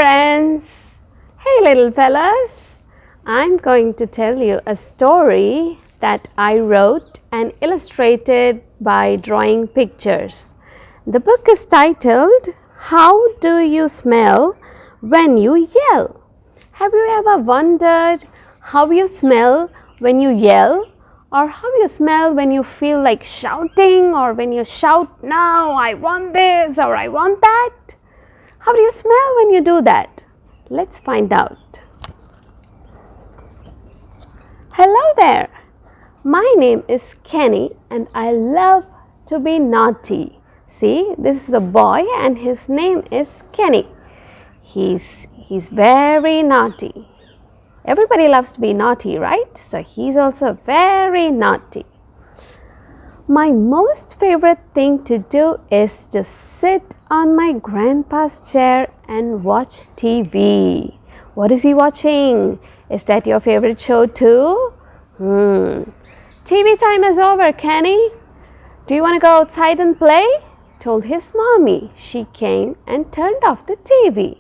friends! Hey little fellas! I'm going to tell you a story that I wrote and illustrated by drawing pictures. The book is titled, How Do You Smell When You Yell? Have you ever wondered how you smell when you yell? Or how you smell when you feel like shouting, or when you shout, "No, I want this," or "I want that"? How do you smell when you do that? Let's find out. Hello there. My name is Kenny and I love to be naughty. See, this is a boy and his name is Kenny. He's very naughty. Everybody loves to be naughty, right? So he's also very naughty. My most favorite thing to do is to sit on my grandpa's chair and watch TV. What is he watching? Is that your favorite show too? TV time is over, Kenny. Do you want to go outside and play? Told his mommy. She came and turned off the TV.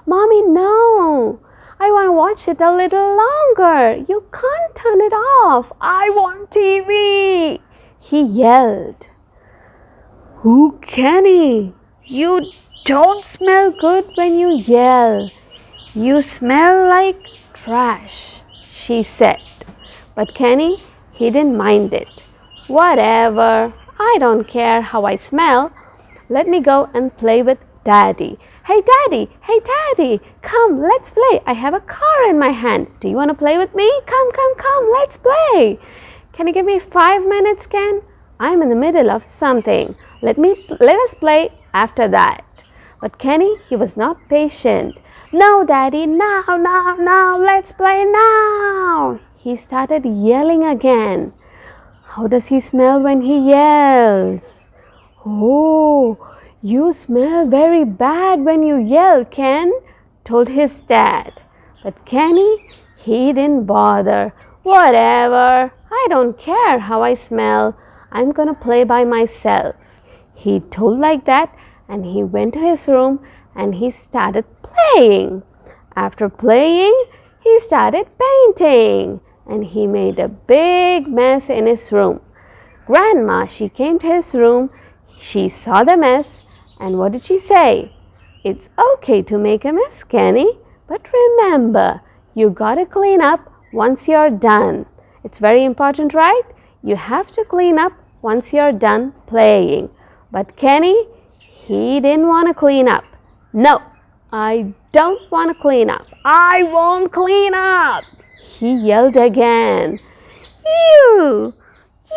Mommy, no. I want to watch it a little longer. You can't turn it off. I want TV. He yelled. "Oh, Kenny, you don't smell good when you yell. You smell like trash," she said. But Kenny, he didn't mind it. "Whatever, I don't care how I smell. Let me go and play with Daddy." Hey Daddy, come, let's play. I have a car in my hand. Do you want to play with me? Come, let's play. Can you give me 5 minutes, Ken? I'm in the middle of something. Let us play after that. But Kenny, he was not patient. "No, Daddy, now, let's play now." He started yelling again. How does he smell when he yells? "Oh, you smell very bad when you yell, Ken," told his dad. But Kenny, he didn't bother. "Whatever, I don't care how I smell. I'm gonna play by myself." He told like that and he went to his room and he started playing. After playing, he started painting and he made a big mess in his room. Grandma, she came to his room. She saw the mess. And what did she say? "It's okay to make a mess, Kenny, but remember, you gotta clean up once you're done." It's very important, right? You have to clean up once you're done playing. But Kenny, he didn't want to clean up. "No, I don't want to clean up. I won't clean up." He yelled again.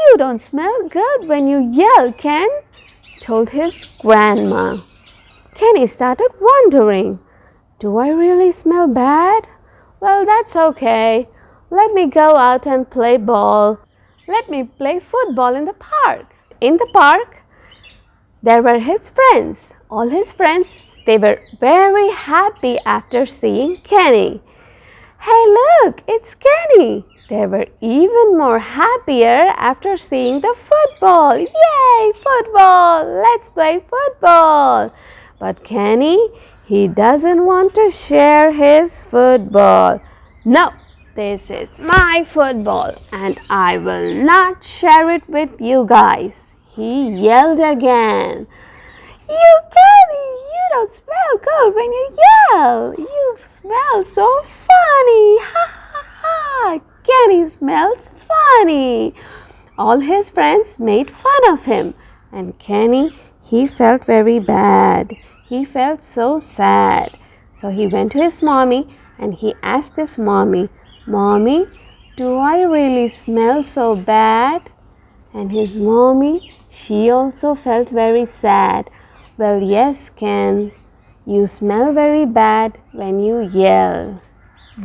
You don't smell good when you yell, Ken," told his grandma. Kenny started wondering, do I really smell bad? Well, that's okay. Let me go out and play ball. Let me play football in the park. In the park, there were his friends. All his friends, they were very happy after seeing Kenny. "Hey, look, it's Kenny." They were even more happier after seeing the football. "Yay, football! Let's play football." But Kenny, he doesn't want to share his football. "No, this is my football and I will not share it with you guys," he yelled again. "You, Kenny, you don't smell good when you yell. You smell so funny. Ha ha ha. Kenny smells funny." All his friends made fun of him and Kenny, he felt very bad. He felt so sad. So he went to his mommy and he asked his mommy, "Mommy, do I really smell so bad?" And his mommy, she also felt very sad. "Well, yes, Ken, you smell very bad when you yell.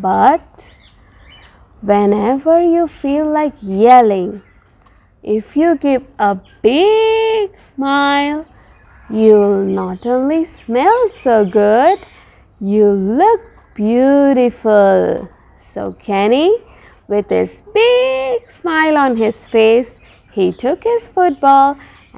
But whenever you feel like yelling, if you give a big smile, you'll not only smell so good, you'll look beautiful." So Kenny, with his big smile on his face, he took his football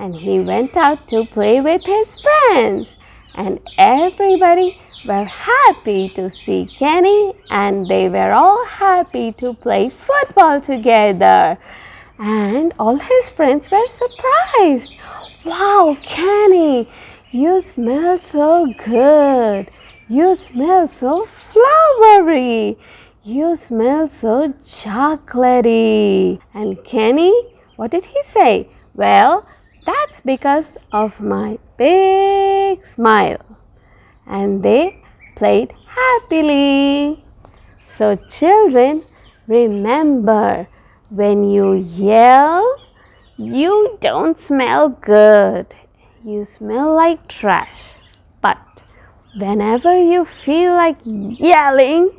and he went out to play with his friends. and everybody were happy to see Kenny, and they were all happy to play football together. And all his friends were surprised. Wow, Kenny, you smell so good. You smell so flowery. You smell so chocolatey. And Kenny, what did he say? Well, that's because of my big smile. And they played happily. So children, remember, when you yell, you don't smell good. You smell like trash. But whenever you feel like yelling,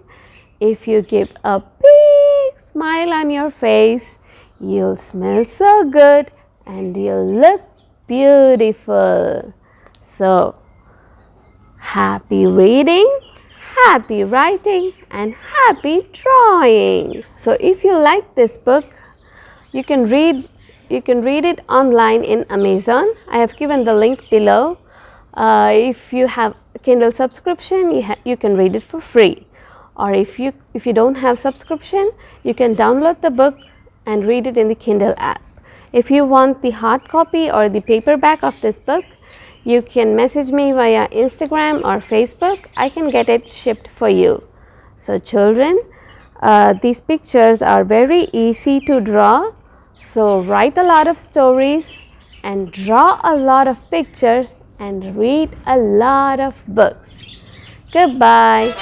if you keep a big smile on your face, you'll smell so good and you'll look beautiful. So, happy reading, happy writing, and happy drawing. So if you like this book, you can read it online in Amazon. I have given the link below. If you have a Kindle subscription, you can read it for free. Or if you don't have subscription, you can download the book and read it in the Kindle app. If you want the hard copy or the paperback of this book, you can message me via Instagram or Facebook. I can get it shipped for you. So children, these pictures are very easy to draw. So write a lot of stories and draw a lot of pictures and read a lot of books. Goodbye.